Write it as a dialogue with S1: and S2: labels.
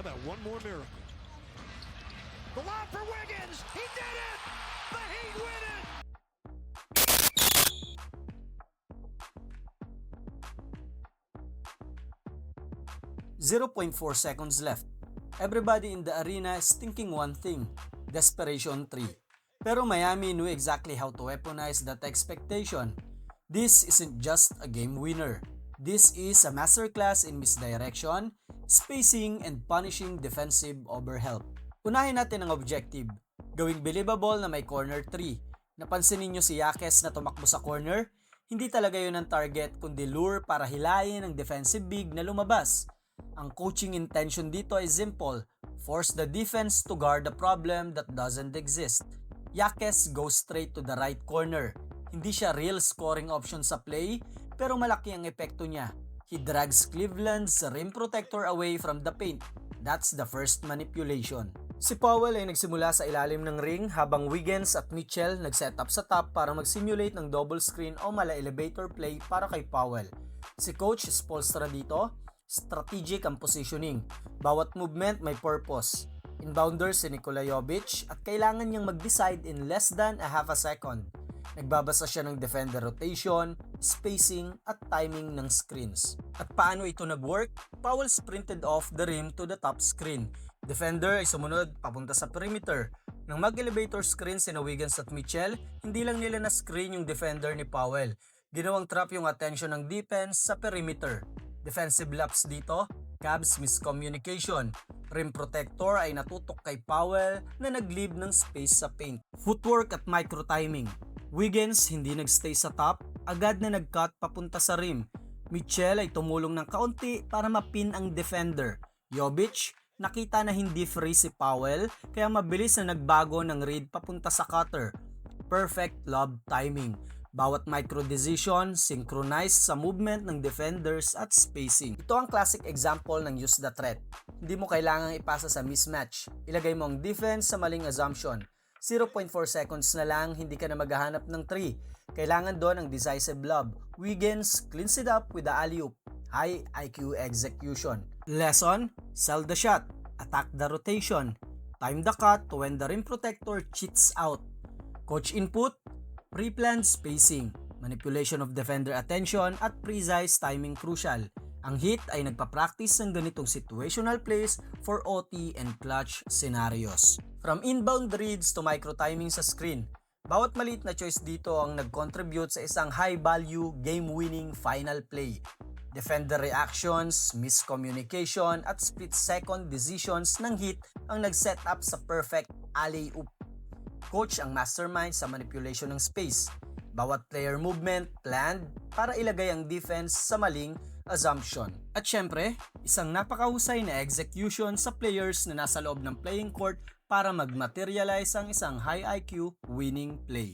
S1: about one more miracle? The lob for Wiggins. He did it. The Heat win it.
S2: .4 seconds left. Everybody in the arena is thinking one thing, desperation 3. Pero Miami knew exactly how to weaponize that expectation. This isn't just a game winner. This is a masterclass in misdirection, spacing, and punishing defensive overhelp. Unahin natin ang objective. Gawing believable na may corner 3. Napansin ninyo si Jaquez na tumakbo sa corner? Hindi talaga yun ang target kundi lure para hilayin ang defensive big na lumabas. Ang coaching intention dito ay simple. Force the defense to guard the problem that doesn't exist. Jaquez goes straight to the right corner. Hindi siya real scoring option sa play, pero malaki ang epekto niya. He drags Cleveland's rim protector away from the paint. That's the first manipulation. Si Powell ay nagsimula sa ilalim ng ring habang Wiggins at Mitchell nag-set up sa top para mag-simulate ng double screen o mala elevator play para kay Powell. Si Coach Spoelstra dito, strategic ang positioning. Bawat movement may purpose. Inbounder si Nikola Jovic at kailangan niyang mag-decide in less than a half a second. Nagbabasa siya ng defender rotation, spacing at timing ng screens. At paano ito nag-work? Powell sprinted off the rim to the top screen. Defender ay sumunod papunta sa perimeter. Nang mag-elevator screen sina Wiggins at Mitchell, hindi lang nila na-screen yung defender ni Powell. Ginawang trap yung attention ng defense sa perimeter. Defensive lapse dito, Cavs miscommunication. Rim protector ay natutok kay Powell na nag-leave ng space sa paint. Footwork at micro-timing. Wiggins hindi nagstay sa top, agad na nag-cut papunta sa rim. Mitchell ay tumulong ng kaunti para mapin ang defender. Jovic, nakita na hindi free si Powell kaya mabilis na nagbago ng read papunta sa cutter. Perfect lob timing. Bawat micro-decision synchronized sa movement ng defenders at spacing. Ito ang classic example ng use the threat. Hindi mo kailangang ipasa sa mismatch. Ilagay mo ang defense sa maling assumption. 0.4 seconds na lang, hindi ka na maghahanap ng 3. Kailangan doon ang decisive lob. Wiggins cleans it up with the alley-oop. High IQ execution. Lesson, sell the shot. Attack the rotation. Time the cut to when the rim protector cheats out. Coach input, pre-planned spacing, manipulation of defender attention at precise timing crucial. Ang Heat ay nagpa-practice ng ganitong situational plays for OT and clutch scenarios. From inbound reads to micro-timing sa screen, bawat maliit na choice dito ang nag-contribute sa isang high-value, game-winning final play. Defender reactions, miscommunication at split-second decisions ng Heat ang nag-set up sa perfect alley-oop. Coach ang mastermind sa manipulation ng space. Bawat player movement planned para ilagay ang defense sa maling assumption. At syempre, isang napakahusay na execution sa players na nasa loob ng playing court para mag-materialize ang isang high IQ winning play.